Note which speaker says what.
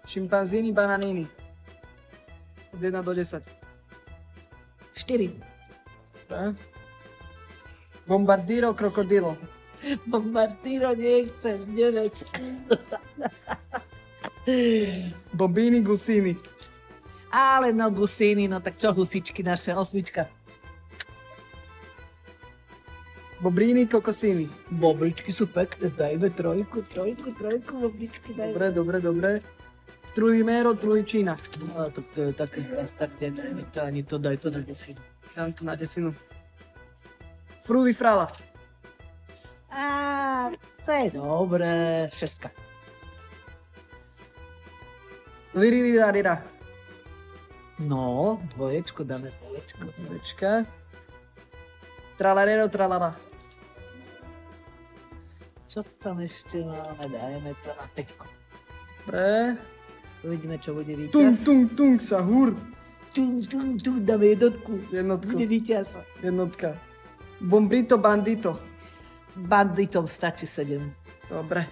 Speaker 1: Šimpanzíny, bananíny. Od 1 do 10.
Speaker 2: 4.
Speaker 1: Dobre. Bombardiro, krokodilo.
Speaker 2: Bombardiro nechcem, 9.
Speaker 1: Bobíny, gusíny.
Speaker 2: Ale no gusíny, no tak čo husičky naše, 8.
Speaker 1: Bobríny, kokosíny.
Speaker 2: Bobričky sú pekné, dajme 3, bobričky dajme.
Speaker 1: Dobre. Trulimero, truličína.
Speaker 2: No, tak to je také zbastardené, ani to daj to na 10.
Speaker 1: Dám to na 10. Frulifrala.
Speaker 2: Á, to je dobré, 6.
Speaker 1: Lirirarira.
Speaker 2: No, 2, dáme 2.
Speaker 1: Dvoječka. Tralarero, tralala.
Speaker 2: Čo tam ešte máme, dajme to na 5.
Speaker 1: Dobre.
Speaker 2: Uvidíme, čo bude víťaz.
Speaker 1: Tung, sahur.
Speaker 2: Tung, dáme 1.
Speaker 1: Jednotku.
Speaker 2: Bude víťaz.
Speaker 1: Jednotka. Bombrito, bandito.
Speaker 2: Banditom stačí 7.
Speaker 1: Dobre.